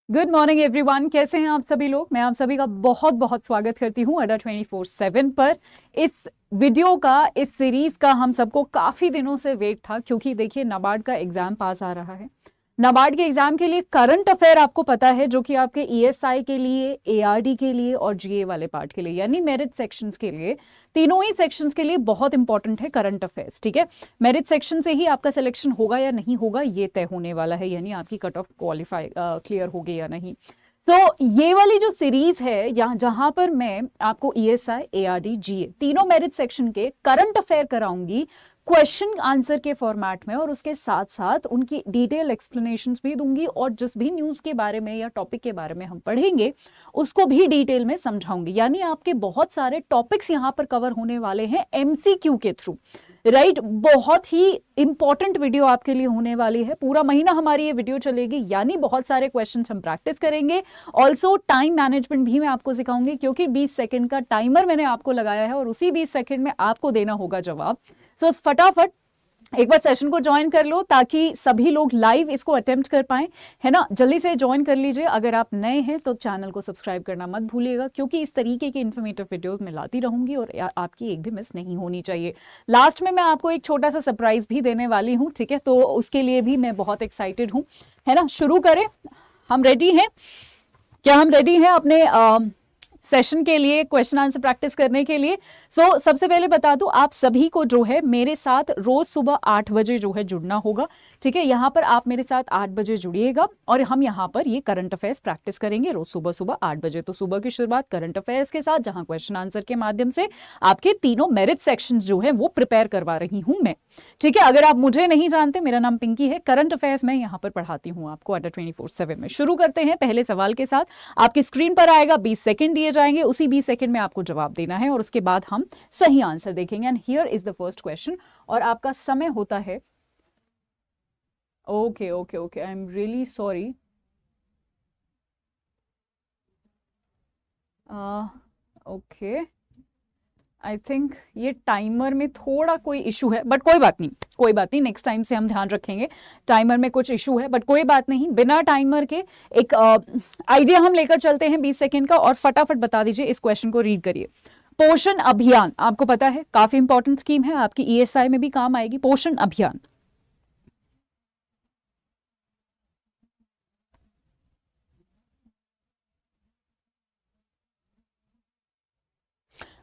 Good morning everyone, कैसे हैं आप सभी लोग। मैं आप सभी का बहुत बहुत स्वागत करती हूँ अड्डा 24/7 पर। इस वीडियो का, इस सीरीज का हम सबको काफी दिनों से वेट था, क्योंकि देखिए नाबार्ड का एग्जाम पास आ रहा है। नाबार्ड के एग्जाम के लिए करंट अफेयर आपको पता है, जो कि आपके ईएसआई के लिए, एआरडी के लिए और जीए वाले पार्ट के लिए, यानी मेरिट सेक्शंस के लिए, तीनों ही सेक्शंस के लिए बहुत इंपॉर्टेंट है करंट अफेयर्स। ठीक है, मेरिट सेक्शन से ही आपका सिलेक्शन होगा या नहीं होगा ये तय होने वाला है, यानी आपकी कट ऑफ क्वालिफाई क्लियर होगी या नहीं। ये वाली जो सीरीज है, यहाँ जहां पर मैं आपको ईएसआई, एआरडी, जीए तीनों मेरिट सेक्शन के करंट अफेयर कराऊंगी क्वेश्चन आंसर के फॉर्मेट में, और उसके साथ साथ उनकी डिटेल एक्सप्लेनेशंस भी दूंगी, और जिस भी न्यूज के बारे में या टॉपिक के बारे में हम पढ़ेंगे उसको भी डिटेल में समझाऊंगी। यानी आपके बहुत सारे टॉपिक्स यहाँ पर कवर होने वाले हैं एमसीक्यू के थ्रू। राइट, बहुत ही इंपॉर्टेंट वीडियो आपके लिए होने वाली है। पूरा महीना हमारी ये वीडियो चलेगी, यानी बहुत सारे क्वेश्चंस हम प्रैक्टिस करेंगे। ऑल्सो टाइम मैनेजमेंट भी मैं आपको सिखाऊंगी, क्योंकि 20 सेकंड का टाइमर मैंने आपको लगाया है और उसी 20 सेकंड में आपको देना होगा जवाब। सो फटाफट एक बार सेशन को ज्वाइन कर लो, ताकि सभी लोग लाइव इसको अटेम्प्ट कर पाएं, है ना। जल्दी से ज्वाइन कर लीजिए। अगर आप नए हैं तो चैनल को सब्सक्राइब करना मत भूलिएगा, क्योंकि इस तरीके के इन्फॉर्मेटिव वीडियोस मैं लाती रहूंगी और आपकी एक भी मिस नहीं होनी चाहिए। लास्ट में मैं आपको एक छोटा सा सरप्राइज भी देने वाली हूँ, ठीक है, तो उसके लिए भी मैं बहुत एक्साइटेड हूँ, है ना। शुरू करें, हम रेडी हैं क्या? हम रेडी हैं अपने सेशन के लिए, क्वेश्चन आंसर प्रैक्टिस करने के लिए। सबसे पहले बता दूं, आप सभी को जो है मेरे साथ रोज सुबह 8 बजे जो है जुड़ना होगा। ठीक है, यहाँ पर आप मेरे साथ 8 बजे जुड़िएगा और हम यहाँ पर ये करंट अफेयर्स प्रैक्टिस करेंगे रोज सुबह सुबह 8 बजे। तो सुबह की शुरुआत करंट अफेयर्स के साथ, जहां क्वेश्चन आंसर के माध्यम से आपके तीनों मेरिट सेक्शन जो है वो प्रिपेयर करवा रही हूं मैं। ठीक है, अगर आप मुझे नहीं जानते, मेरा नाम पिंकी है। करंट अफेयर्स मैं यहाँ पर पढ़ाती हूँ आपको अड्डा 24/7 में। शुरू करते हैं पहले सवाल के साथ। आपकी स्क्रीन पर आएगा, 20 सेकंड दिए जाएंगे, उसी 20 सेकंड में आपको जवाब देना है और उसके बाद हम सही आंसर देखेंगे। And here is the first question, और आपका समय होता है, okay okay okay, I am really sorry, okay, I think ये टाइमर में थोड़ा कोई इशू है, बट कोई बात नहीं, कोई बात नहीं, नेक्स्ट टाइम से हम ध्यान रखेंगे। टाइमर में कुछ इशू है, बट कोई बात नहीं, बिना टाइमर के एक आइडिया हम लेकर चलते हैं 20 सेकंड का, और फटाफट बता दीजिए, इस क्वेश्चन को रीड करिए। पोषण अभियान आपको पता है काफी इंपॉर्टेंट स्कीम है, आपकी ईएसआई में भी काम आएगी। पोषण अभियान,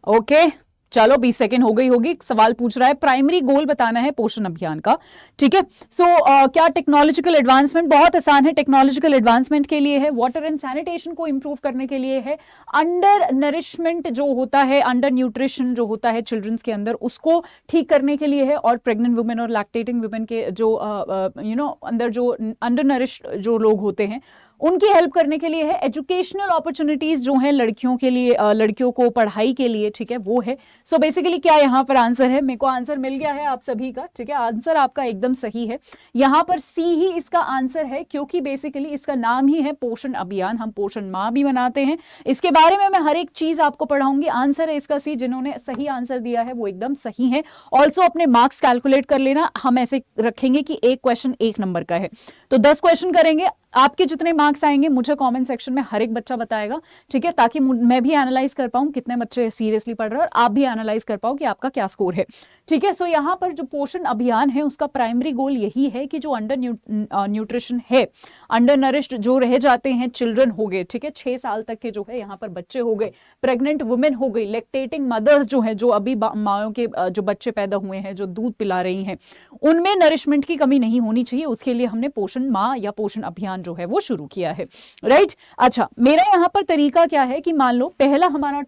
ओके, चलो 20 सेकंड हो गई होगी। सवाल पूछ रहा है प्राइमरी गोल बताना है पोषण अभियान का। ठीक है, क्या टेक्नोलॉजिकल एडवांसमेंट, बहुत आसान है, टेक्नोलॉजिकल एडवांसमेंट के लिए है, वाटर एंड सैनिटेशन को इंप्रूव करने के लिए है, अंडर नरिशमेंट जो होता है, अंडर न्यूट्रिशन जो होता है चिल्ड्रंस के अंदर, उसको ठीक करने के लिए है, और प्रेग्नेंट वुमेन और लैक्टेटिंग वुमेन के जो अंदर जो अंडर नरिश जो लोग होते हैं उनकी हेल्प करने के लिए है। एजुकेशनल अपॉर्चुनिटीज जो है लड़कियों के लिए, लड़कियों को पढ़ाई के लिए, ठीक है, वो है। बेसिकली क्या यहाँ पर आंसर है, मेरे को आंसर मिल गया है आप सभी का। ठीक है, आंसर आपका एकदम सही है, यहाँ पर सी ही इसका आंसर है, क्योंकि बेसिकली इसका नाम ही है पोषण अभियान। हम पोषण माह भी मनाते हैं, इसके बारे में मैं हर एक चीज आपको पढ़ाऊंगी। आंसर है इसका सी, जिन्होंने सही आंसर दिया है वो एकदम सही है। ऑल्सो अपने मार्क्स कैलकुलेट कर लेना, हम ऐसे रखेंगे कि एक क्वेश्चन 1 नंबर का है, तो 10 क्वेश्चन करेंगे। आपके जितने मार्क्स आएंगे मुझे कमेंट सेक्शन में हर एक बच्चा बताएगा, ठीक है, ताकि मैं भी एनालाइज कर पाऊं कितने बच्चे सीरियसली पढ़ रहे हैं, और आप भी एनालाइज कर पाओ कि आपका क्या स्कोर है। ठीक है, यहाँ पर जो पोषण अभियान है उसका प्राइमरी गोल यही है कि जो अंडर न्यूट्रिशन है, अंडर नरिश्ड जो रह जाते हैं चिल्ड्रन हो गए, ठीक है, 6 साल तक के जो है यहाँ पर बच्चे हो गए, प्रेग्नेंट वुमेन हो गई, लैक्टेटिंग मदर्स जो है, जो अभी माओ के जो बच्चे पैदा हुए हैं, जो दूध पिला रही हैं, उनमें नरिशमेंट की कमी नहीं होनी चाहिए। उसके लिए हमने पोषण माह या पोषण अभियान जो है वो शुरू किया है। राइट, अच्छा, मेरा यहाँ पर तरीका क्या है कि मान लो पहला हमारा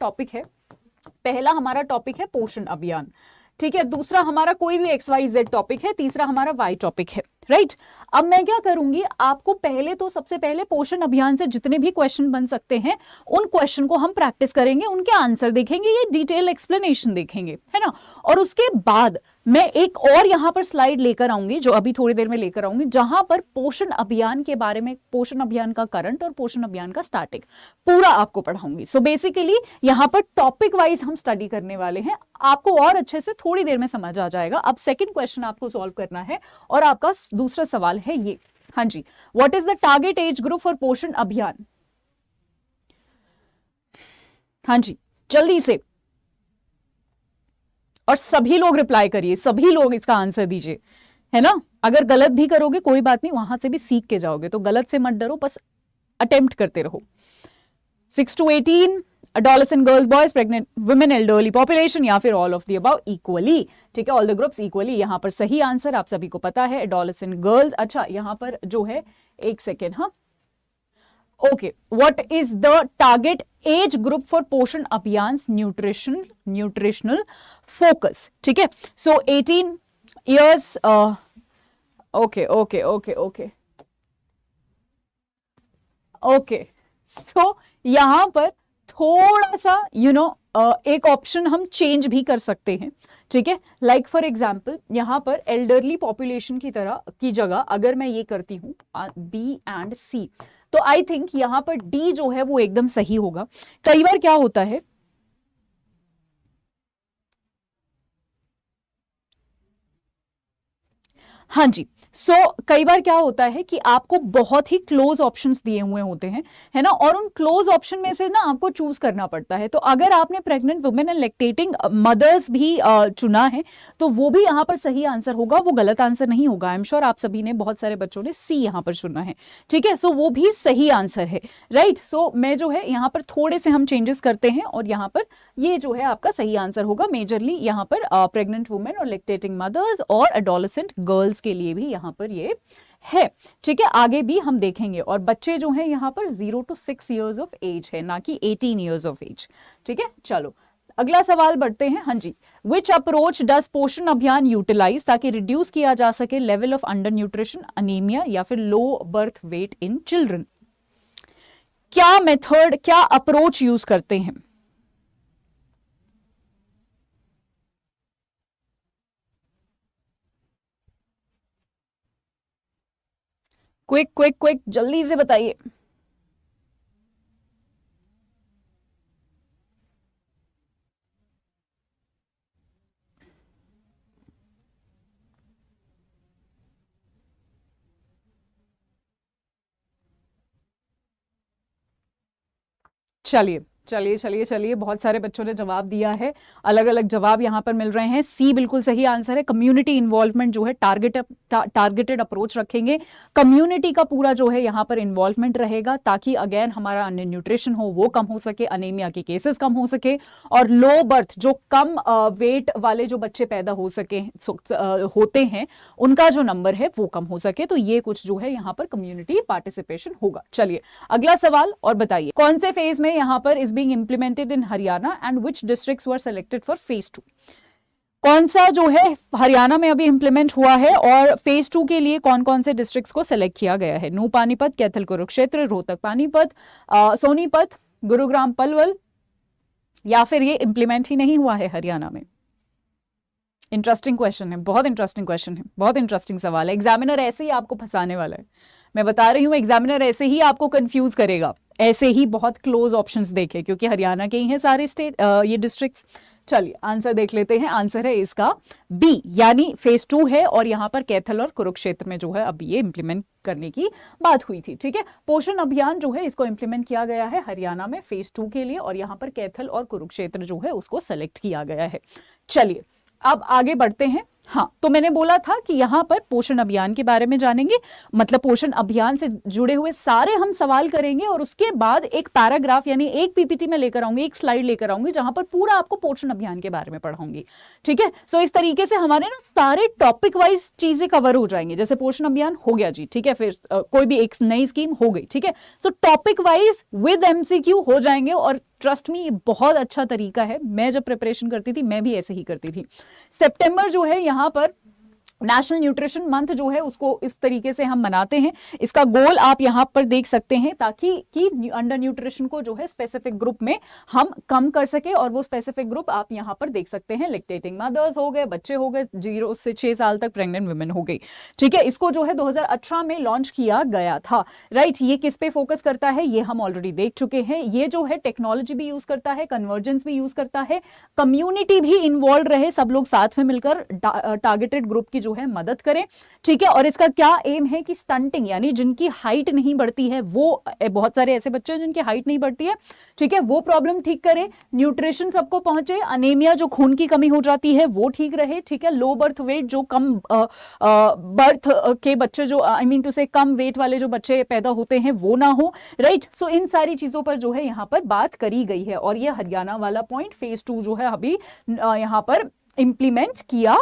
टॉपिक है पोषण अभियान, ठीक है, दूसरा हमारा कोई भी XYZ टॉपिक है, तीसरा हमारा Y टॉपिक है। राइट, अब मैं क्या करूंगी, आपको पहले तो सबसे पहले पोषण अभियान से जितने भी क्वेश्चन बन सकते हैं उन क्वेश्चन को हम प्रैक्टिस करेंगे, उनके आंसर देखेंगे, ये डिटेल एक्सप्लेनेशन देखेंगे, है ना। और उसके बाद मैं एक और यहां पर स्लाइड लेकर आऊंगी, जो अभी थोड़ी देर में लेकर आऊंगी, जहां पर पोषण अभियान के बारे में, पोषण अभियान का करंट और पोषण अभियान का स्टार्टिंग पूरा आपको पढ़ाऊंगी। बेसिकली यहां पर टॉपिक वाइज हम स्टडी करने वाले हैं, आपको और अच्छे से थोड़ी देर में समझ आ जाएगा। अब सेकंड क्वेश्चन आपको सॉल्व करना है, और आपका दूसरा सवाल है ये, हाँ जी, what is the target age group for Poshan Abhiyan? हाँ जी, जल्दी से, और सभी लोग रिप्लाई करिए, सभी लोग इसका आंसर दीजिए, है ना। अगर गलत भी करोगे कोई बात नहीं, वहां से भी सीख के जाओगे, तो गलत से मत डरो, बस अटेम्प्ट करते रहो। 6 to 18, adolescent girls boys, pregnant women, elderly population, या फिर all of the above equally. ठीक है, ऑल द ग्रुप्स इक्वली, यहां पर सही आंसर आप सभी को पता है, एडोलेसेंट गर्ल्स। अच्छा, यहां पर जो है, एक सेकेंड, हाँ, okay, what is the target age group for Poshan Abhiyan nutritional focus? ठीक है, so 18 years, okay okay okay okay okay, so यहां पर थोड़ा सा एक ऑप्शन हम चेंज भी कर सकते हैं। ठीक है, लाइक फॉर एग्जाम्पल यहां पर एल्डरली पॉपुलेशन की तरह की जगह अगर मैं ये करती हूं बी एंड सी, तो आई थिंक यहां पर डी जो है वो एकदम सही होगा। कई बार क्या होता है, हाँ जी, कई बार क्या होता है कि आपको बहुत ही क्लोज ऑप्शंस दिए हुए होते हैं, है ना, और उन क्लोज ऑप्शन में से ना आपको चूज करना पड़ता है। तो अगर आपने pregnant women and lactating mothers भी चुना है, तो वो भी यहाँ पर सही आंसर होगा, वो गलत आंसर नहीं होगा। आई एम श्योर आप सभी ने, बहुत सारे बच्चों ने सी यहाँ पर चुना है। ठीक है, सो वो भी सही आंसर है, राइट। सो मैं जो है यहाँ पर थोड़े से हम चेंजेस करते हैं, और यहाँ पर ये जो है आपका सही आंसर होगा। मेजरली यहाँ पर प्रेग्नेंट वुमेन और लैक्टेटिंग मदर्स और एडोलेसेंट गर्ल्स के लिए भी यहाँ पर ये है। ठीक है, आगे भी हम देखेंगे, और बच्चे जो हैं यहाँ पर 0 to 6 इयर्स ऑफ एज है, ना कि 18 इयर्स ऑफ एज। ठीक है, चलो अगला सवाल बढ़ते हैं। हाँ जी, विच अप्रोच डज पोषण अभियान यूटिलाइज ताकि रिड्यूस किया जा सके level of under nutrition, anaemia या फिर low birth weight in children? क्या मेथड, क्या अप्रोच यूज करते हैं? क्विक क्विक क्विक, जल्दी से बताइए। चलिए चलिए चलिए चलिए, बहुत सारे बच्चों ने जवाब दिया है, अलग अलग जवाब यहां पर मिल रहे हैं। सी बिल्कुल सही आंसर है। कम्युनिटी इन्वॉल्वमेंट जो है, टारगेटेड अप्रोच रखेंगे, कम्युनिटी का पूरा जो है यहां पर इन्वॉल्वमेंट रहेगा, ताकि अगेन हमारा अंडर न्यूट्रिशन हो वो कम हो सके, अनीमिया के केसेस कम हो सके, और लो बर्थ, जो कम वेट वाले जो बच्चे पैदा हो सके होते हैं, उनका जो नंबर है वो कम हो सके। तो ये कुछ जो है यहाँ पर कम्युनिटी पार्टिसिपेशन होगा। चलिए अगला सवाल, और बताइए कौन से फेज में यहाँ पर इस being implemented in Haryana and which districts were selected for phase 2? कौन सा जो है हरियाणा में अभी इंप्लीमेंट हुआ है, और फेज 2 के लिए कौन कौन से डिस्ट्रिक्ट्स को सेलेक्ट किया गया है? नू पानीपत, कैथल कुरुक्षेत्र, रोहतक पानीपत, सोनीपत, गुरुग्राम पलवल, या फिर ये इंप्लीमेंट ही नहीं हुआ है हरियाणा में? इंटरेस्टिंग क्वेश्चन है, बहुत इंटरेस्टिंग क्वेश्चन है, बहुत इंटरेस्टिंग सवाल है। एग्जामिनर ऐसे ही आपको फंसाने वाला है, मैं बता रही हूं, एग्जामिनर ऐसे ही आपको कंफ्यूज करेगा, ऐसे ही बहुत क्लोज ऑप्शंस देखे, क्योंकि हरियाणा के ही हैं सारे स्टेट, ये डिस्ट्रिक्ट्स। चलिए आंसर देख लेते हैं। आंसर है इसका बी, यानी फेज 2 है, और यहाँ पर कैथल और कुरुक्षेत्र में जो है अभी ये इंप्लीमेंट करने की बात हुई थी। ठीक है, पोषण अभियान जो है इसको इंप्लीमेंट किया गया है हरियाणा में फेज 2 के लिए, और यहाँ पर कैथल और कुरुक्षेत्र जो है उसको सेलेक्ट किया गया है। चलिए अब आगे बढ़ते हैं। हाँ, तो मैंने बोला था कि यहां पर पोषण अभियान के बारे में जानेंगे, मतलब पोषण अभियान से जुड़े हुए सारे हम सवाल करेंगे, और उसके बाद एक पैराग्राफ यानी एक पीपीटी में लेकर आऊंगी, एक स्लाइड लेकर आऊंगी, जहां पर पूरा आपको पोषण अभियान के बारे में पढ़ाऊंगी। ठीक है, सो इस तरीके से हमारे ना सारे टॉपिक वाइज चीजें कवर हो जाएंगी। जैसे पोषण अभियान हो गया जी, ठीक है, फिर कोई भी एक नई स्कीम हो गई, ठीक है, सो टॉपिक वाइज विद एमसीक्यू हो जाएंगे। और ट्रस्ट मी, ये बहुत अच्छा तरीका है। मैं जब प्रिपरेशन करती थी मैं भी ऐसे ही करती थी। सितंबर जो है यहाँ पर नेशनल न्यूट्रिशन मंथ जो है उसको इस तरीके से हम मनाते हैं। इसका गोल आप यहां पर देख सकते हैं, ताकि कि अंडर न्यूट्रिशन को जो है स्पेसिफिक ग्रुप में हम कम कर सके, और वो स्पेसिफिक ग्रुप आप यहां पर देख सकते हैं। लैक्टेटिंग मदर्स हो गए, बच्चे हो गए, 0 से 6 साल तक प्रेग्नेंट वुमेन हो गई। ठीक है, इसको जो है 2018 में लॉन्च किया गया था, राइट। ये किस पे फोकस करता है ये हम ऑलरेडी देख चुके हैं। ये जो है टेक्नोलॉजी भी यूज करता है, कन्वर्जेंस भी यूज करता है, कम्युनिटी भी इन्वॉल्व रहे, सब लोग साथ में मिलकर टारगेटेड ग्रुप की जो है मदद करे, ठीक है। और इसका क्या एम है कि स्टंटिंग यानी जिनकी हाइट नहीं बढ़ती है, वो बहुत सारे ऐसे बच्चे हैं जिनकी हाइट नहीं बढ़ती है, ठीक है, वो प्रॉब्लम ठीक करे, न्यूट्रिशन सबको पहुंचे, अनीमिया जो खून की कमी हो जाती है वो ठीक रहे, ठीक है, लो बर्थ वेट जो कम बर्थ के बच्चे जो आई मीन टू से कम वेट वाले जो बच्चे पैदा होते हैं वो ना हो, राइट। सो इन सारी चीजों पर जो है यहाँ पर बात करी गई है और ये हरियाणा वाला पॉइंट फेज 2 जो है अभी यहाँ पर इंप्लीमेंट किया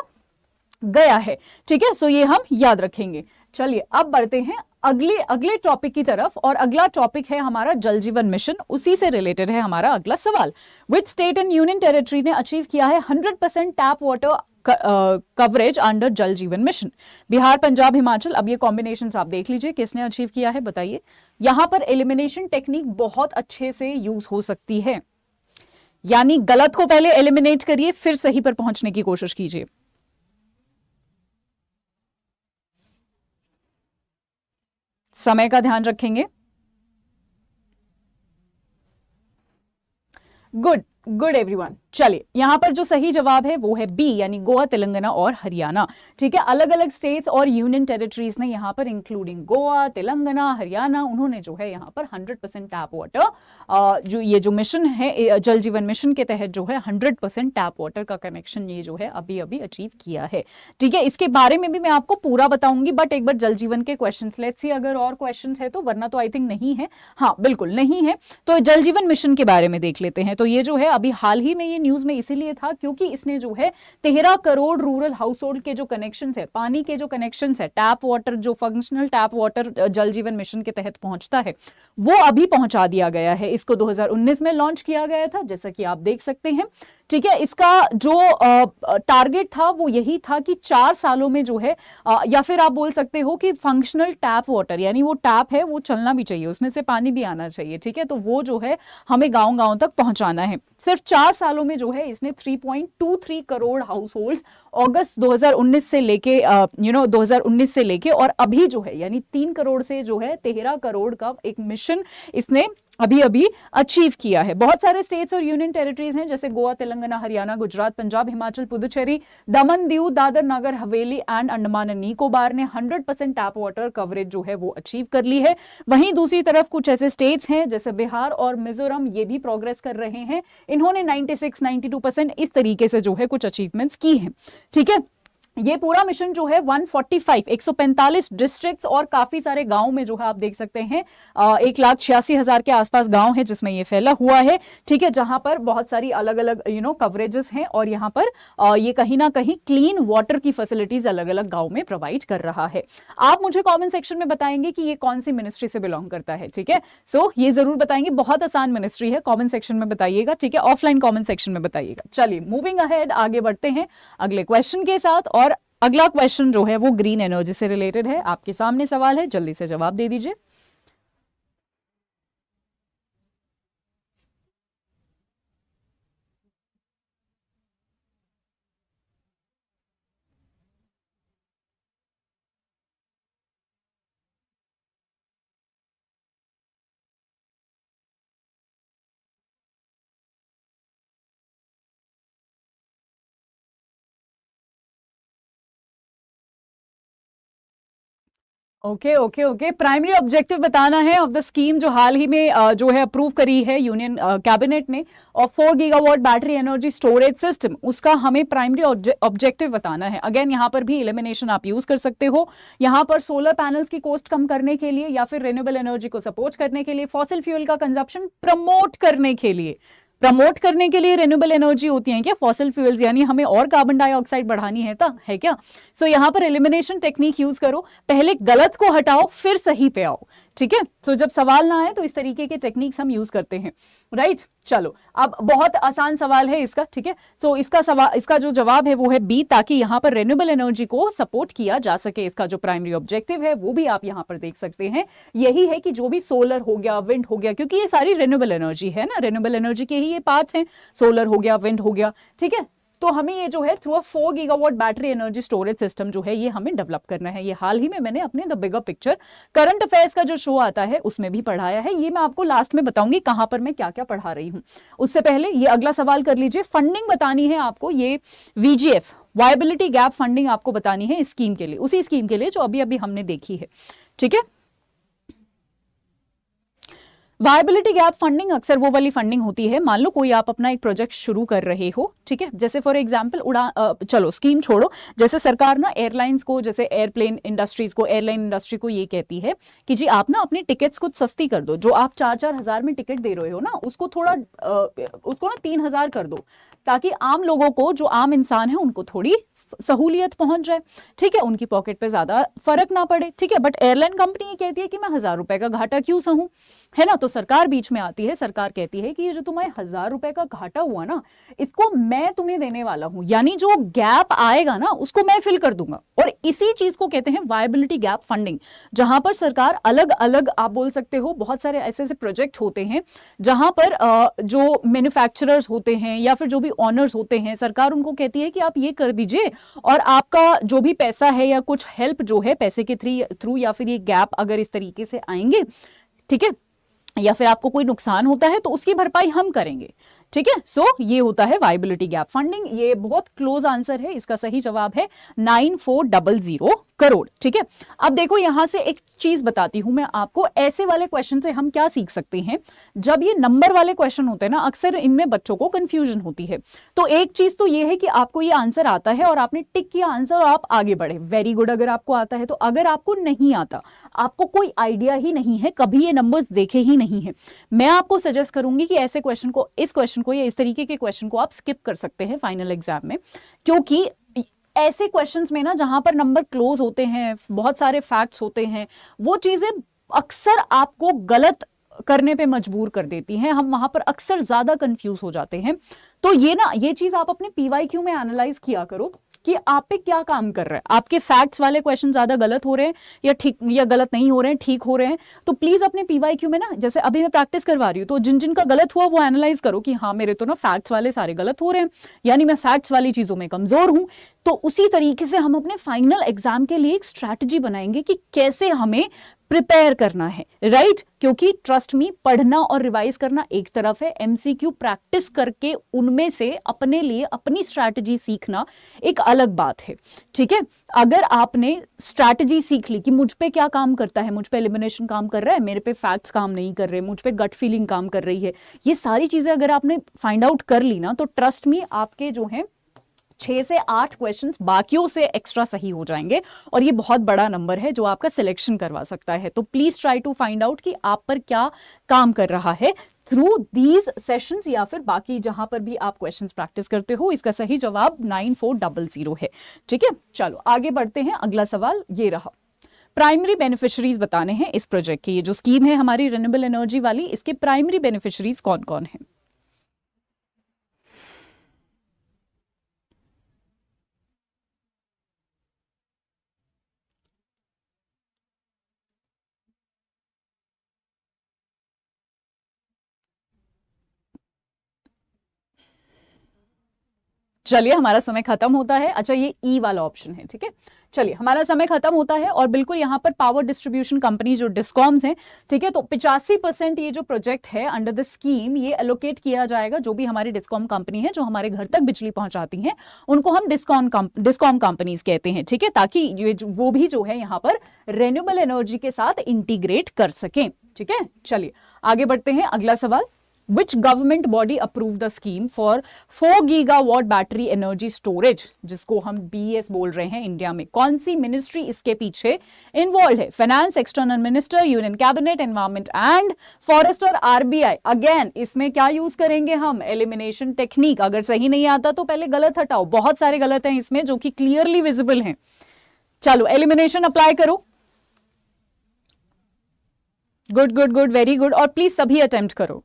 गया है, ठीक है। सो ये हम याद रखेंगे। चलिए अब बढ़ते हैं अगले टॉपिक की तरफ और अगला टॉपिक है हमारा जल जीवन मिशन, उसी से रिलेटेड है हमारा अगला सवाल। Which state and union territory ने अचीव किया है 100% टैप वाटर कवरेज अंडर जल जीवन मिशन? बिहार, पंजाब, हिमाचल। अब ये कॉम्बिनेशन आप देख लीजिए किसने अचीव किया है, बताइए। यहां पर एलिमिनेशन टेक्निक बहुत अच्छे से यूज हो सकती है, यानी गलत को पहले एलिमिनेट करिए फिर सही पर पहुंचने की कोशिश कीजिए। समय का ध्यान रखेंगे। Good everyone. चलिए यहां पर जो सही जवाब है वो है बी, यानी गोवा, तेलंगाना और हरियाणा, ठीक है। अलग अलग स्टेट्स और यूनियन टेरिटरीज ने यहां पर इंक्लूडिंग गोवा, तेलंगाना, हरियाणा, उन्होंने जो है यहां पर 100% टैप वाटर जो ये जो मिशन है जल जीवन मिशन के तहत जो है 100% टैप वाटर का कनेक्शन ये जो है अभी अभी अचीव किया है, ठीक है। इसके बारे में भी मैं आपको पूरा बताऊंगी, बट एक बार जल जीवन के क्वेश्चन लेट्स सी अगर और क्वेश्चन है तो, वरना तो आई थिंक नहीं है। हाँ बिल्कुल नहीं है। तो जल जीवन मिशन के बारे में देख लेते हैं। तो ये जो है अभी हाल ही में ये न्यूज में इसीलिए था क्योंकि इसने जो है 13 करोड़ रूरल हाउस होल्ड के जो कनेक्शन है, पानी के जो कनेक्शन है, टैप वाटर जो फंक्शनल टैप वाटर जल जीवन मिशन के तहत पहुंचता है वो अभी पहुंचा दिया गया है। इसको 2019 में लॉन्च किया गया था जैसा कि आप देख सकते हैं, ठीक है। इसका जो टारगेट था वो यही था कि 4 सालों में जो है या फिर आप बोल सकते हो कि फंक्शनल टैप वाटर यानी वो टैप है वो चलना भी चाहिए, उसमें से पानी भी आना चाहिए, ठीक है। तो वो जो है हमें गांव-गांव तक पहुंचाना है। सिर्फ 4 सालों में जो है इसने 3.23 करोड़ हाउस होल्ड्स अगस्त 2019 से लेके 2019 से लेके और अभी जो है यानी 3 करोड़ से जो है 13 करोड़ का एक मिशन इसने अभी अभी अचीव किया है। बहुत सारे स्टेट्स और यूनियन टेरिटरीज हैं जैसे गोवा, तेलंगाना, हरियाणा, गुजरात, पंजाब, हिमाचल, पुदुचेरी, दमन, दीव, दादर, नगर हवेली एंड अंडमान एंड निकोबार ने 100% टैप वाटर कवरेज जो है वो अचीव कर ली है। वहीं दूसरी तरफ कुछ ऐसे स्टेट्स हैं जैसे बिहार और मिजोरम, ये भी प्रोग्रेस कर रहे हैं, इन्होंने 96-92% इस तरीके से जो है कुछ अचीवमेंट्स की हैं, ठीक है। ये पूरा मिशन जो है 145 डिस्ट्रिक्ट्स और काफी सारे गांव में जो है आप देख सकते हैं 1,86,000 के आसपास गांव है जिसमें ये फैला हुआ है, ठीक है, जहां पर बहुत सारी अलग अलग कवरेजेस हैं और यहाँ पर ये कहीं ना कहीं क्लीन वाटर की फैसिलिटीज अलग अलग गांव में प्रोवाइड कर रहा है। आप मुझे कॉमेंट सेक्शन में बताएंगे कि ये कौन सी मिनिस्ट्री से बिलोंग करता है, ठीक है। सो ये जरूर बताएंगे, बहुत आसान मिनिस्ट्री है, कॉमेंट सेक्शन में बताइएगा, ठीक है, ऑफलाइन कॉमेंट सेक्शन में बताइएगा। चलिए मूविंग अहेड, आगे बढ़ते हैं अगले क्वेश्चन के साथ और अगला क्वेश्चन जो है वो ग्रीन एनर्जी से रिलेटेड है। आपके सामने सवाल है, जल्दी से जवाब दे दीजिए। Okay okay okay, primary objective बताना है ऑफ द स्कीम जो हाल ही में जो है अप्रूव करी है यूनियन कैबिनेट ने और 4 gigawatt battery energy storage system, उसका हमें प्राइमरी ऑब्जेक्टिव बताना है। अगेन यहाँ पर भी एलिमिनेशन आप यूज कर सकते हो। यहाँ पर सोलर पैनल्स की कॉस्ट कम करने के लिए या फिर रिन्यूएबल एनर्जी को सपोर्ट करने के लिए, फॉसिल फ्यूल का कंजप्शन प्रमोट करने के लिए रिन्यूएबल एनर्जी होती है क्या, फॉसिल फ्यूल्स, यानी हमें और कार्बन डाइऑक्साइड बढ़ानी है है क्या। सो यहाँ पर एलिमिनेशन टेक्निक यूज करो, पहले गलत को हटाओ फिर सही पे आओ, ठीक है। सो जब सवाल ना आए तो इस तरीके के टेक्निक्स हम यूज करते हैं, राइट। चलो अब बहुत आसान सवाल है इसका, ठीक है। तो इसका जो जवाब है वो है बी, ताकि यहाँ पर रिन्यूएबल एनर्जी को सपोर्ट किया जा सके। इसका जो प्राइमरी ऑब्जेक्टिव है वो भी आप यहाँ पर देख सकते हैं, यही है कि जो भी सोलर हो गया, विंड हो गया, क्योंकि ये सारी रिन्यूएबल एनर्जी है ना, रिन्यूएबल एनर्जी के ही ये पार्ट है, सोलर हो गया, विंड हो गया, ठीक है। तो हमें ये जो है through a 4 gigawatt battery energy storage system जो है ये हमें डेवलप करना है। ये हाल ही में मैंने अपने the bigger picture current affairs का जो शो आता है उसमें भी पढ़ाया है। ये मैं आपको लास्ट में बताऊंगी कहां पर मैं क्या क्या पढ़ा रही हूं। उससे पहले ये अगला सवाल कर लीजिए। फंडिंग बतानी है आपको, ये वीजीएफ वायबिलिटी गैप फंडिंग आपको बतानी है इस स्कीम के लिए, उसी स्कीम के लिए जो अभी अभी हमने देखी है। ठीक है, वायबिलिटी गैप फंडिंग अक्सर वो वाली फंडिंग होती है, मान लो कोई आप अपना एक प्रोजेक्ट शुरू कर रहे हो, ठीक है, जैसे फॉर एग्जांपल चलो स्कीम छोड़ो, जैसे सरकार ना एयरलाइंस को, जैसे एयरप्लेन इंडस्ट्रीज को, एयरलाइन इंडस्ट्री को ये कहती है कि जी आप ना अपनी टिकट्स कुछ सस्ती कर दो, जो आप 4-4 हजार में टिकट दे रहे हो ना उसको थोड़ा उसको ना 3,000 कर दो, ताकि आम लोगों को, जो आम इंसान है उनको थोड़ी सहूलियत पहुंच जाए। ठीक है, उनकी पॉकेट पे ज्यादा फर्क ना पड़े। ठीक है, बट एयरलाइन कंपनी ये कहती है कि मैं 1,000 रुपए का घाटा क्यों सहूं, है ना। तो सरकार बीच में आती है, सरकार कहती है कि ये जो तुम्हें 1,000 रुपए का घाटा हुआ ना, इसको मैं तुम्हें देने वाला हूं, यानी जो गैप आएगा ना उसको मैं फिल कर दूंगा। और इसी चीज को कहते हैं वायबिलिटी गैप फंडिंग, जहां पर सरकार अलग अलग, आप बोल सकते हो बहुत सारे ऐसे ऐसे प्रोजेक्ट होते हैं जहां पर जो मैन्युफैक्चरर्स होते हैं या फिर जो भी ऑनर्स होते हैं, सरकार उनको कहती है कि आप ये कर दीजिए और आपका जो भी पैसा है या कुछ हेल्प जो है पैसे के थ्रू या फिर ये गैप अगर इस तरीके से आएंगे, ठीक है, या फिर आपको कोई नुकसान होता है तो उसकी भरपाई हम करेंगे। ठीक है, सो ये होता है वायबिलिटी गैप फंडिंग। ये बहुत क्लोज आंसर है, इसका सही जवाब है 9400 करोड़। ठीक है, अब देखो यहां से एक चीज बताती हूं मैं आपको, ऐसे वाले क्वेश्चन से हम क्या सीख सकते हैं। जब ये नंबर वाले क्वेश्चन होते हैं ना, अक्सर इनमें बच्चों को कंफ्यूजन होती है। तो एक चीज तो ये है कि आपको ये आंसर आता है और आपने टिक किया आंसर और आप आगे बढ़े, वेरी गुड अगर आपको आता है। तो अगर आपको नहीं आता, आपको कोई आइडिया ही नहीं है, कभी ये नंबर्स देखे ही नहीं है, मैं आपको सजेस्ट करूंगी कि ऐसे क्वेश्चन को, इस क्वेश्चन को या इस तरीके के क्वेश्चन को आप स्किप कर सकते हैं फाइनल एग्जाम में, क्योंकि ऐसे क्वेश्चंस में ना जहां पर नंबर क्लोज होते हैं, बहुत सारे फैक्ट्स होते हैं, वो चीजें अक्सर आपको गलत करने पे मजबूर कर देती हैं। हम वहां पर अक्सर ज्यादा कंफ्यूज हो जाते हैं। तो ये चीज आप अपने पीवाईक्यू में एनालाइज किया करो कि आप पे क्या काम कर रहा है। आपके फैक्ट्स वाले क्वेश्चन ज्यादा गलत हो रहे हैं या ठीक, या गलत नहीं हो रहे हैं, ठीक हो रहे हैं, तो प्लीज अपने पीवाईक्यू में ना, जैसे अभी मैं प्रैक्टिस करवा रही हूँ, तो जिन जिन का गलत हुआ वो एनालाइज करो कि हाँ मेरे तो ना फैक्ट्स वाले सारे गलत हो रहे हैं, यानी मैं फैक्ट्स वाली चीजों में कमजोर हूं। तो उसी तरीके से हम अपने फाइनल एग्जाम के लिए एक स्ट्रैटेजी बनाएंगे कि कैसे हमें प्रिपेयर करना है, राइट। क्योंकि ट्रस्ट मी, पढ़ना और रिवाइज करना एक तरफ है, एमसीक्यू प्रैक्टिस करके उनमें से अपने लिए अपनी स्ट्रैटेजी सीखना एक अलग बात है। ठीक है, अगर आपने स्ट्रैटेजी सीख ली कि मुझ पे क्या काम करता है, मुझ पे एलिमिनेशन काम कर रहा है, मेरे पे फैक्ट्स काम नहीं कर रहे, मुझ पे गट फीलिंग काम कर रही है, ये सारी चीजें अगर आपने फाइंड आउट कर ली ना, तो ट्रस्ट मी आपके जो है 6 से 8 क्वेश्चंस बाकियों से एक्स्ट्रा सही हो जाएंगे और ये बहुत बड़ा नंबर है जो आपका सिलेक्शन करवा सकता है। तो please try to find out कि आप पर क्या काम कर रहा है थ्रू दीज सेशंस, या फिर बाकी जहां पर भी आप क्वेश्चंस प्रैक्टिस करते हो। इसका सही जवाब 9400 है। ठीक है, चलो आगे बढ़ते हैं। अगला सवाल ये रहा, प्राइमरी बेनिफिशियरीज बताने हैं इस प्रोजेक्ट के। ये जो स्कीम है हमारी रिन्यूएबल एनर्जी वाली, इसके प्राइमरी बेनिफिशियरीज कौन कौन है। चलिए हमारा समय खत्म होता है। अच्छा, ये ई वाला ऑप्शन है, ठीक है। चलिए हमारा समय खत्म होता है और बिल्कुल यहाँ पर पावर डिस्ट्रीब्यूशन कंपनी जो डिस्कॉम्स हैं, ठीक है, तो 85% ये जो प्रोजेक्ट है अंडर द स्कीम ये एलोकेट किया जाएगा। जो भी हमारी डिस्कॉम कंपनी है जो हमारे घर तक बिजली पहुंचाती हैं, उनको हम डिस्कॉम कंपनीज कहते हैं, ठीक है, ताकि ये वो भी जो है यहाँ पर रेन्यूएबल एनर्जी के साथ इंटीग्रेट कर सकें। ठीक है, चलिए आगे बढ़ते हैं। अगला सवाल, Which government body approved the scheme for 4 gigawatt battery energy storage, जिसको हम BES बोल रहे हैं इंडिया में। कौन सी मिनिस्ट्री इसके पीछे इन्वॉल्व है? Finance, external minister, union cabinet, environment and forest और RBI। अगेन इसमें क्या यूज करेंगे हम? Elimination technique. अगर सही नहीं आता तो पहले गलत हटाओ, बहुत सारे गलत हैं इसमें जो कि क्लियरली विजिबल हैं। चलो एलिमिनेशन अप्लाई करो। Good good good, very good. और प्लीज सभी अटेम्प्ट करो।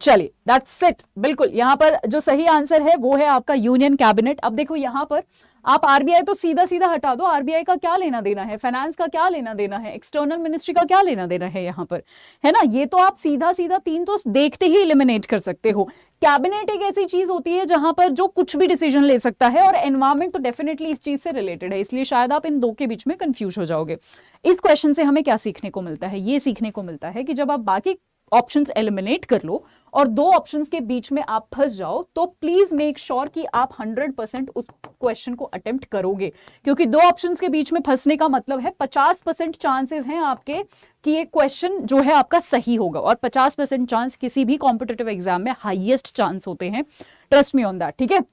चलिए दैट्स इट। बिल्कुल यहां पर जो सही आंसर है वो है आपका यूनियन कैबिनेट। अब देखो यहां पर आप आरबीआई तो सीधा सीधा हटा दो, आरबीआई का क्या लेना देना है, फाइनेंस का क्या लेना देना है, एक्सटर्नल मिनिस्ट्री का क्या लेना देना है यहाँ पर, है ना। ये तो आप सीधा सीधा तीन तो देखते ही एलिमिनेट कर सकते हो। कैबिनेट एक ऐसी चीज होती है जहां पर जो कुछ भी डिसीजन ले सकता है, और एनवायरमेंट तो डेफिनेटली इस चीज से रिलेटेड है, इसलिए शायद आप इन दो के बीच में कंफ्यूज हो जाओगे। इस क्वेश्चन से हमें क्या सीखने को मिलता है, ये सीखने को मिलता है कि जब आप बाकी ऑप्शंस एलिमिनेट कर लो और दो ऑप्शंस के बीच में आप फंस जाओ, तो प्लीज मेक श्योर कि आप 100% उस क्वेश्चन को अटेम्प्ट करोगे, क्योंकि दो ऑप्शंस के बीच में फंसने का मतलब है 50% चांसेस हैं आपके कि ये क्वेश्चन जो है आपका सही होगा, और 50% चांस किसी भी कॉम्पिटिटिव एग्जाम में हाईएस्ट चांस होते हैं, ट्रस्ट मी ऑन दैट, ठीक है।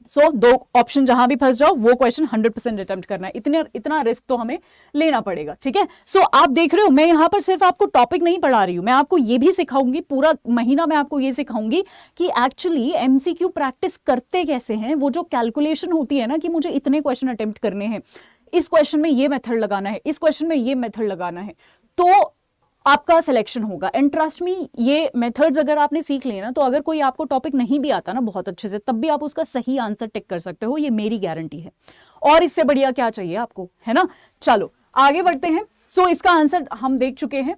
सो दो ऑप्शन जहां भी फंस जाओ वो क्वेश्चन 100% अटेम्प्ट करना है, इतना रिस्क तो हमें लेना पड़ेगा, ठीक है। सो आप देख रहे हो मैं यहां पर सिर्फ आपको टॉपिक नहीं पढ़ा रही हूं, मैं आपको ये भी सिखाऊंगी, पूरा महीना मैं आपको ये सिखाऊंगी कि एक्चुअली एमसीक्यू प्रैक्टिस करते कैसे हैं, वो जो कैलकुलेशन होती है ना कि मुझे इतने क्वेश्चन अटेम्प्ट करने हैं, इस क्वेश्चन में ये मेथड लगाना है, इस क्वेश्चन में ये मेथड लगाना है, तो आपका सिलेक्शन होगा। एंड ट्रस्ट मी, ये मेथड्स अगर आपने सीख लिए ना, तो अगर कोई आपको टॉपिक नहीं भी आता ना बहुत अच्छे से, तब भी आप उसका सही आंसर टिक कर सकते हो, ये मेरी गारंटी है। और इससे बढ़िया क्या चाहिए आपको, है ना। चलो आगे बढ़ते हैं। सो इसका आंसर हम देख चुके हैं।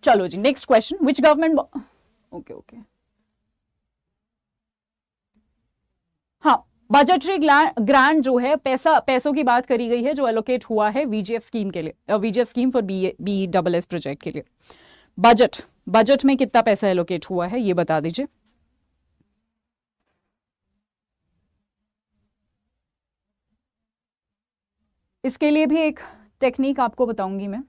चलो जी next question, which government, okay हाँ, बजटरी ग्रांट जो है, पैसों की बात करी गई है जो एलोकेट हुआ है वीजीएफ स्कीम के लिए, VGF scheme for BESS project के लिए। बजट में कितना पैसा एलोकेट हुआ है ये बता दीजिए। इसके लिए भी एक टेक्निक आपको बताऊंगी मैं,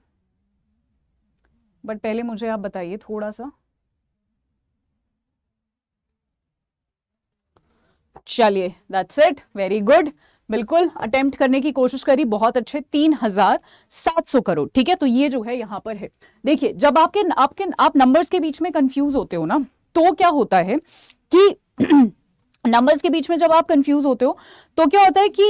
बट पहले मुझे आप बताइए थोड़ा सा। चलिए दैट्स इट, वेरी गुड, बिल्कुल अटेम्प्ट करने की कोशिश करी, बहुत अच्छे, 3700 करोड़, ठीक है। तो ये जो है यहां पर है, देखिए जब आप नंबर्स के बीच में कंफ्यूज होते हो ना, तो क्या होता है कि नंबर्स के बीच में जब आप कंफ्यूज होते हो तो क्या होता है कि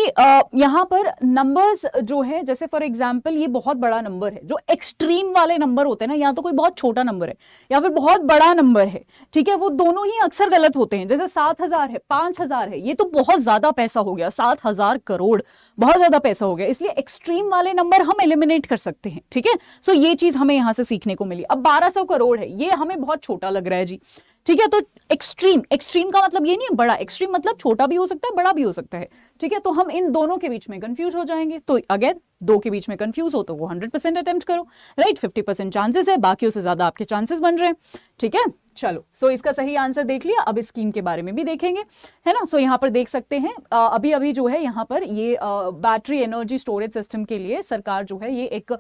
यहां पर नंबर्स जो है, जैसे फॉर एग्जांपल ये बहुत बड़ा नंबर है, जो एक्सट्रीम वाले नंबर होते हैं ना, या तो कोई बहुत छोटा नंबर है या फिर बहुत बड़ा नंबर है, ठीक है, वो दोनों ही अक्सर गलत होते हैं। जैसे 7000 है, 5000 है, ये तो बहुत ज्यादा पैसा हो गया, 7000 करोड़ बहुत ज्यादा पैसा हो गया, इसलिए एक्सट्रीम वाले नंबर हम एलिमिनेट कर सकते हैं, ठीक है। सो ये चीज हमें यहां से सीखने को मिली। अब 1200 करोड़ है, ये हमें बहुत छोटा लग रहा है जी, ठीक है। तो एक्सट्रीम का मतलब ये नहीं है बड़ा, एक्सट्रीम मतलब छोटा भी हो सकता है बड़ा भी हो सकता है, ठीक है। तो हम इन दोनों के बीच में कंफ्यूज हो जाएंगे, तो अगेन दो के बीच में कंफ्यूज हो तो वो 100% अटेम्प्ट करो, राइट। 50% चांसेस है, बाकियों से ज्यादा आपके चांसेस बन रहे हैं, ठीक है। चलो सो इसका सही आंसर देख लिया, अब इस स्कीम के बारे में भी देखेंगे, है ना। सो यहाँ पर देख सकते हैं अभी अभी जो है यहाँ पर ये बैटरी एनर्जी स्टोरेज सिस्टम के लिए सरकार जो है ये एक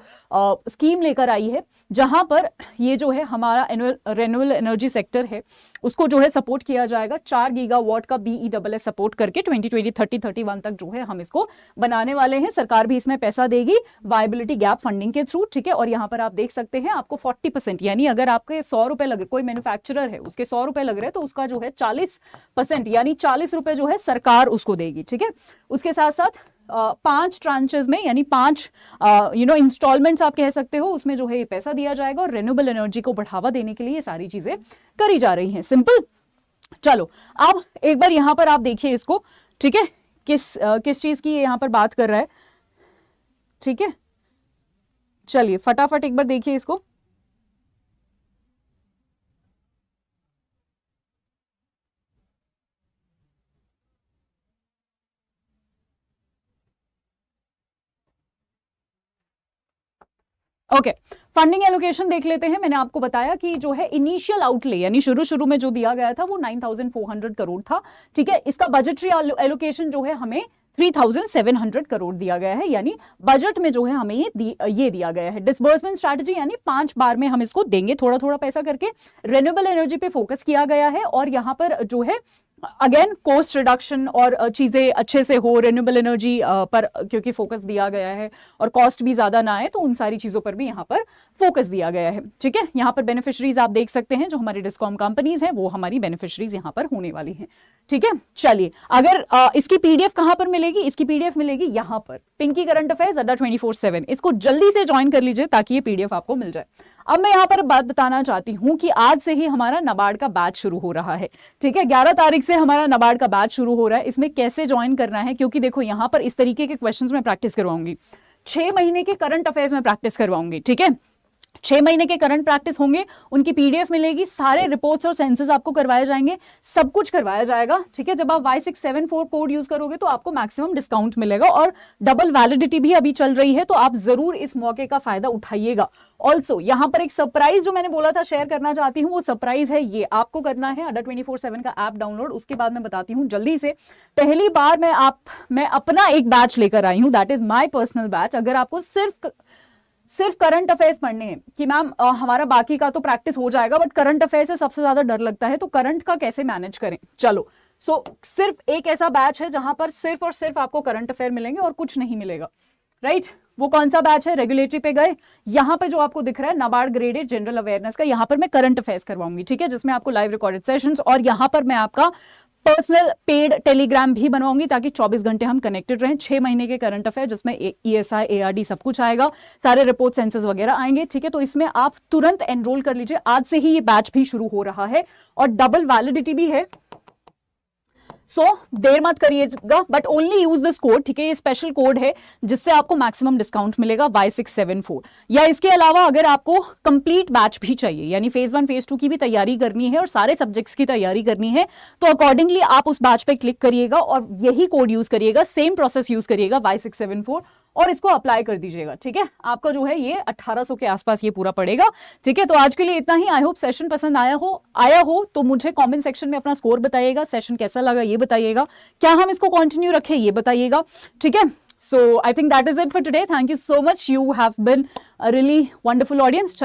स्कीम लेकर आई है, जहां पर ये जो है हमारा रिन्यूएबल एनर्जी सेक्टर है उसको जो है सपोर्ट किया जाएगा। 4 गीगावाट का BESS सपोर्ट करके 2020 3031 तक जो है हम इसको बनाने वाले हैं। सरकार भी इसमें पैसा देगी वायबिलिटी गैप फंडिंग के थ्रू, ठीक है। और यहाँ पर आप देख सकते हैं आपको 40%, यानी अगर आपके 100 रुपए लग रहे, कोई मैन्युफैक्चरर है उसके 100 रुपए लग रहे हैं, तो उसका जो है 40% यानी 40 रुपए जो है सरकार उसको देगी, ठीक है। उसके साथ साथ 5 ट्रांचेस में, यानी 5 इंस्टॉलमेंट्स आप कह सकते हो, उसमें जो है ये पैसा दिया जाएगा, और रिन्यूएबल एनर्जी को बढ़ावा देने के लिए ये सारी चीजें करी जा रही हैं, सिंपल। चलो अब एक बार यहां पर आप देखिए इसको, ठीक है, किस चीज की यहां पर बात कर रहा है, ठीक है। चलिए फटाफट एक बार देखिए इसको। ओके, फंडिंग एलोकेशन देख लेते हैं। मैंने आपको बताया कि जो है इनिशियल आउटले, यानी शुरू में जो दिया गया था वो 9400 करोड़ था, ठीक है। इसका बजटरी एलोकेशन जो है हमें 3700 करोड़ दिया गया है, यानी बजट में जो है हमें ये दिया गया है। डिसबर्समेंट स्ट्रैटेजी यानी 5 बार में हम इसको देंगे, थोड़ा थोड़ा पैसा करके। रिन्यूएबल एनर्जी पे फोकस किया गया है, और यहाँ पर जो है अगेन कॉस्ट रिडक्शन और चीजें अच्छे से हो रिन्यूएबल एनर्जी पर, क्योंकि फोकस दिया गया है और कॉस्ट भी ज्यादा ना आए, तो उन सारी चीजों पर भी यहाँ पर फोकस दिया गया है, ठीक है। यहाँ पर बेनिफिशरीज आप देख सकते हैं, जो हमारी डिस्कॉम कंपनीज हैं वो हमारी बेनिफिशरीज यहाँ पर होने वाली हैं, ठीक है। चलिए अगर इसकी पीडीएफ कहां पर मिलेगी, इसकी पीडीएफ मिलेगी यहाँ पर, पिंकी करंट अफेयर्स अड्डा 24/7। इसको जल्दी से ज्वाइन कर लीजिए ताकि ये पीडीएफ आपको मिल जाए। अब मैं यहाँ पर बात बताना चाहती हूँ कि आज से ही हमारा नाबार्ड का बैच शुरू हो रहा है, ठीक है। 11 तारीख से हमारा नाबार्ड का बैच शुरू हो रहा है। इसमें कैसे ज्वाइन करना है, क्योंकि देखो यहाँ पर इस तरीके के क्वेश्चंस में प्रैक्टिस करवाऊंगी, 6 महीने के करंट अफेयर्स में प्रैक्टिस करवाऊंगी, ठीक है। 6 महीने के करंट प्रैक्टिस होंगे, उनकी पीडीएफ मिलेगी, सारे रिपोर्ट्स और सेंसस आपको करवाए जाएंगे, सब कुछ करवाया जाएगा, ठीक है। जब आप Y674 कोड यूज करोगे तो आपको मैक्सिमम डिस्काउंट मिलेगा और डबल वैलिडिटी भी अभी चल रही है, तो आप जरूर इस मौके का फायदा उठाइएगा। ऑल्सो यहाँ पर एक सरप्राइज जो मैंने बोला था शेयर करना चाहती हूँ, वो सरप्राइज है ये। आपको करना है अड्डा 24/7 का ऐप डाउनलोड, उसके बाद मैं बताती हूँ जल्दी से। पहली बार मैं अपना एक बैच लेकर आई हूँ, that is my personal batch. अगर आपको सिर्फ करंट अफेयर्स पढ़ने हैं कि मैम हमारा बाकी का तो प्रैक्टिस हो जाएगा, बट करंट अफेयर से सबसे ज्यादा डर लगता है, तो करंट का कैसे मैनेज करें, चलो। सो सिर्फ एक ऐसा बैच है जहां पर सिर्फ और सिर्फ आपको करंट अफेयर मिलेंगे और कुछ नहीं मिलेगा, राइट। वो कौन सा बैच है? रेगुलेटरी पे गए, यहाँ पे जो आपको दिख रहा है नाबार्ड ग्रेडेड जनरल अवेयरनेस का, यहाँ पर मैं करंट अफेयर्स करवाऊंगी, ठीक है, जिसमें आपको लाइव रिकॉर्डेड सेशंस और यहाँ पर मैं आपका पर्सनल पेड टेलीग्राम भी बनवाऊंगी ताकि 24 घंटे हम कनेक्टेड रहें। 6 महीने के करंट अफेयर जिसमें ESI ARD सब कुछ आएगा, सारे रिपोर्ट सेंसस वगैरह आएंगे, ठीक है। तो इसमें आप तुरंत एनरोल कर लीजिए, आज से ही ये बैच भी शुरू हो रहा है और डबल वैलिडिटी भी है, सो देर मत करिएगा, but only use this code, ठीक है। ये स्पेशल कोड है जिससे आपको मैक्सिमम डिस्काउंट मिलेगा Y674। या इसके अलावा अगर आपको कंप्लीट बैच भी चाहिए, यानी फेज 1 फेज 2 की भी तैयारी करनी है और सारे सब्जेक्ट्स की तैयारी करनी है, तो अकॉर्डिंगली आप उस बैच पे क्लिक करिएगा और यही कोड यूज करिएगा, सेम प्रोसेस यूज करिएगा Y674 और इसको अप्लाई कर दीजिएगा, ठीक है। आपका जो है ये 1800 के आसपास ये पूरा पड़ेगा, ठीक है। तो आज के लिए इतना ही। आई होप सेशन पसंद आया हो तो मुझे कमेंट सेक्शन में अपना स्कोर बताइएगा, सेशन कैसा लगा ये बताइएगा, क्या हम इसको कंटिन्यू रखें ये बताइएगा, ठीक है। So I think that is it for today. Thank you so much, you have been a really wonderful audience.